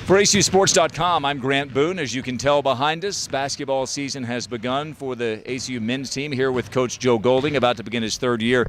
For ACUsports.com, I'm Grant Boone. As you can tell behind us, basketball season has begun for the ACU men's team here with Coach Joe Golding, about to begin his third year.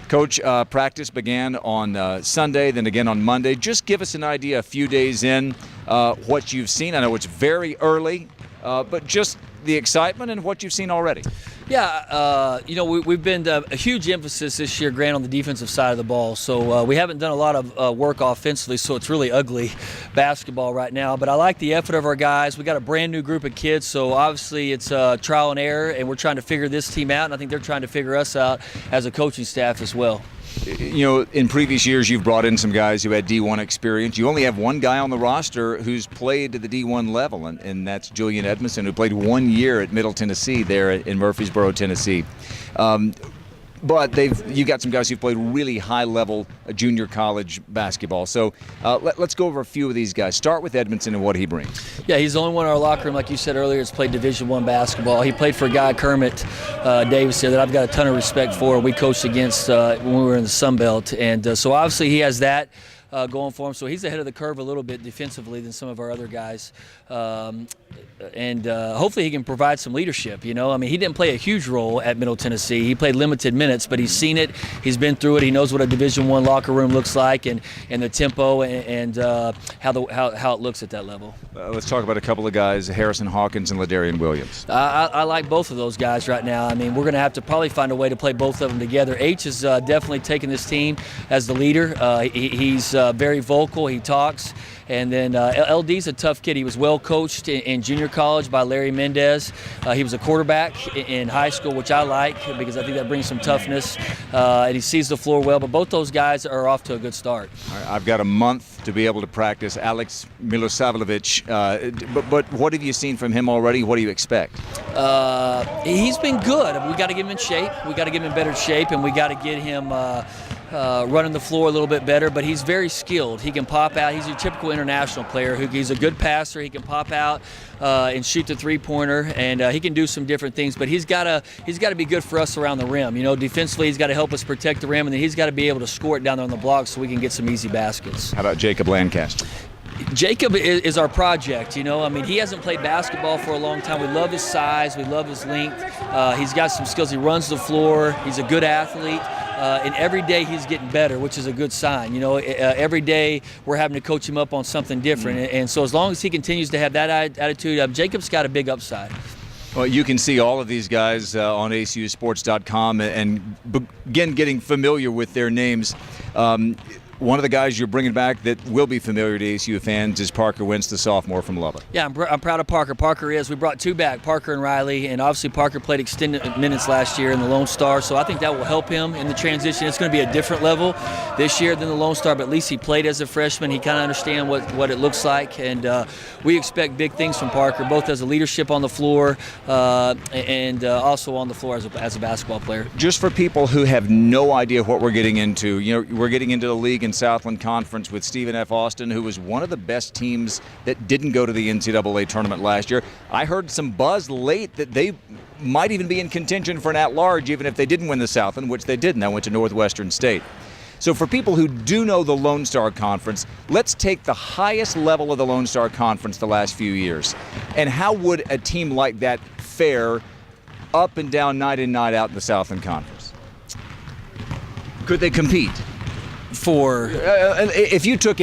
Coach, practice began on Sunday, then again on Monday. Just give us an idea, a few days in, what you've seen. I know it's very early, but just the excitement and what you've seen already. Yeah, we've been a huge emphasis this year, Grant, on the defensive side of the ball. So we haven't done a lot of work offensively, so it's really ugly basketball right now. But I like the effort of our guys. We got a brand new group of kids, so obviously it's trial and error, and we're trying to figure this team out, and I think they're trying to figure us out as a coaching staff as well. You know, in previous years, you've brought in some guys who had D1 experience. You only have one guy on the roster who's played to the D1 level, and that's Julian Edmondson, who played 1 year at Middle Tennessee there in Murfreesboro, Tennessee. But you got some guys who've played really high-level junior college basketball. So let's go over a few of these guys. Start with Edmondson and what he brings. Yeah, he's the only one in our locker room, like you said earlier, that's played Division I basketball. He played for a guy, Kermit Davis, here that I've got a ton of respect for. We coached against when we were in the Sun Belt. And so obviously he has that going for him. So he's ahead of the curve a little bit defensively than some of our other guys. And hopefully he can provide some leadership. You know, I mean, he didn't play a huge role at Middle Tennessee. He played limited minutes, but he's seen it. He's been through it. He knows what a Division I locker room looks like, and the tempo and how it looks at that level. Let's talk about a couple of guys, Harrison Hawkins and Ladarian Williams. I like both of those guys right now. I mean, we're going to have to probably find a way to play both of them together. H is definitely taking this team as the leader. He's very vocal. He talks. And then LD's a tough kid. He was well coached in junior college by Larry Mendez. He was a quarterback in high school, which I like because I think that brings some toughness. And he sees the floor well. But both those guys are off to a good start. All right, I've got a month to be able to practice Alex Milosavljevic. But what have you seen from him already? What do you expect? He's been good. We got to get him in shape. We got to get him in better shape, and we got to get him running the floor a little bit better, but he's very skilled. He can pop out. He's a typical international player. He's a good passer. He can pop out and shoot the three-pointer, and he can do some different things. But he's got to be good for us around the rim. You know, defensively, he's got to help us protect the rim, and then he's got to be able to score it down there on the block so we can get some easy baskets. How about Jacob Lancaster? Jacob is our project, you know. I mean, he hasn't played basketball for a long time. We love his size. We love his length. He's got some skills. He runs the floor. He's a good athlete. And every day he's getting better, which is a good sign. You know, every day we're having to coach him up on something different. And so as long as he continues to have that attitude, Jacob's got a big upside. Well, you can see all of these guys on ACUsports.com and begin getting familiar with their names. One of the guys you're bringing back that will be familiar to ACU fans is Parker Wentz, the sophomore from Lubbock. Yeah, I'm proud of Parker. We brought two back, Parker and Riley, and obviously Parker played extended minutes last year in the Lone Star, so I think that will help him in the transition. It's going to be a different level this year than the Lone Star, but at least he played as a freshman. He kind of understands what it looks like, and we expect big things from Parker, both as a leadership on the floor and also on the floor as a basketball player. Just for people who have no idea what we're getting into, you know, we're getting into the league in Southland Conference with Stephen F. Austin, who was one of the best teams that didn't go to the NCAA tournament last year. I heard some buzz late that they might even be in contention for an at-large even if they didn't win the Southland, which they didn't. I went to Northwestern State. So for people who do know the Lone Star Conference, let's take the highest level of the Lone Star Conference the last few years. And how would a team like that fare up and down, night in, night out in the Southland Conference? Could they compete? If you took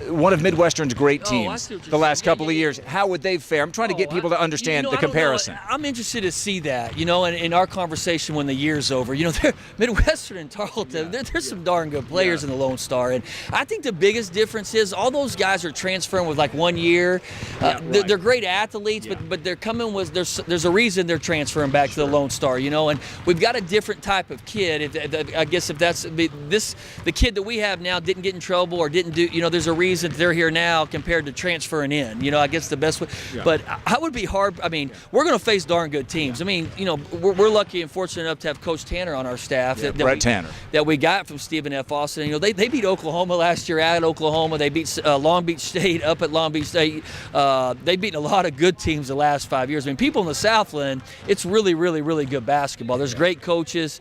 one of Midwestern's great teams the last couple of years, how would they fare? I'm trying to get people to understand the comparison. I'm interested to see that, you know, and in our conversation when the year's over. You know, Midwestern and Tarleton, there's some darn good players in the Lone Star, and I think the biggest difference is all those guys are transferring with like 1 year. They're great athletes, but they're coming with there's a reason they're transferring back to the Lone Star, you know, and we've got a different type of kid. I guess if that's the kid that we have now didn't get in trouble or didn't do, you know, there's a reason they're here now compared to transferring in. You know, I guess the best way. Yeah. But I would be hard. I mean, we're going to face darn good teams. I mean, you know, we're lucky and fortunate enough to have Coach Tanner on our staff. Tanner. That we got from Stephen F. Austin. You know, they beat Oklahoma last year at Oklahoma. They beat Long Beach State up at Long Beach State. They've beaten a lot of good teams the last 5 years. I mean, people in the Southland, it's really, really, really good basketball. There's great coaches.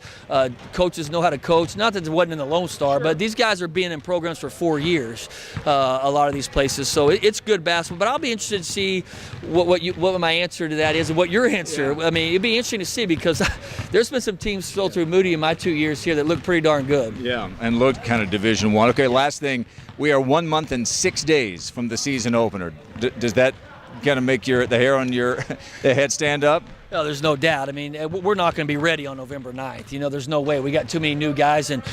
Coaches know how to coach. Not that it wasn't in the Lone Star, but these guys are being in programs for 4 years. a lot of these places. So it's good basketball. But I'll be interested to see what my answer to that is and what your answer. Yeah. I mean, it'd be interesting to see because there's been some teams filter through Moody in my 2 years here that look pretty darn good. Yeah, and looked kind of Division I. Okay, last thing. We are 1 month and 6 days from the season opener. Does that kind of make the hair on your the head stand up? No, there's no doubt. I mean, we're not going to be ready on November 9th. You know, there's no way. We got too many new guys, and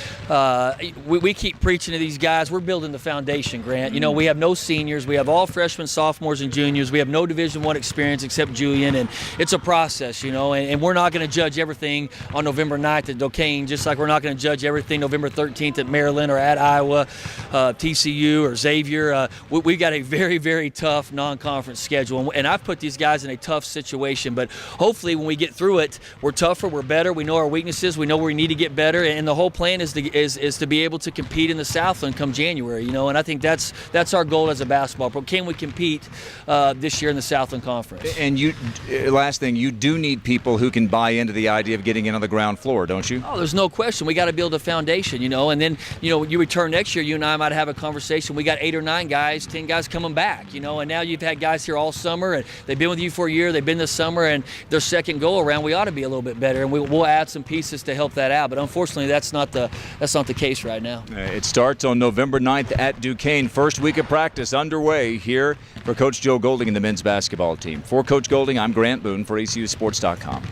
we keep preaching to these guys. We're building the foundation, Grant. You know, we have no seniors. We have all freshmen, sophomores, and juniors. We have no Division I experience except Julian, and it's a process, you know, and we're not going to judge everything on November 9th at Duquesne, just like we're not going to judge everything November 13th at Maryland or at Iowa, TCU or Xavier. We've got a very, very tough non-conference schedule, and I've put these guys in a tough situation, but hopefully when we get through it, we're tougher, we're better, we know our weaknesses, we know where we need to get better, and the whole plan is to be able to compete in the Southland come January, you know, and I think that's our goal as a basketball program. Can we compete this year in the Southland Conference? And last thing, you do need people who can buy into the idea of getting in on the ground floor, don't you? Oh, there's no question. We got to build a foundation, you know, and then, you know, you return next year, you and I might have a conversation. We got 8 or 9 guys, 10 guys coming back, you know, and now you've had guys here all summer, and they've been with you for a year, they've been this summer, and their second go around, we ought to be a little bit better, and we'll add some pieces to help that out. But unfortunately, that's not the case right now. It starts on November 9th at Duquesne. First week of practice underway here for Coach Joe Golding and the men's basketball team. For Coach Golding, I'm Grant Boone for ACUSports.com.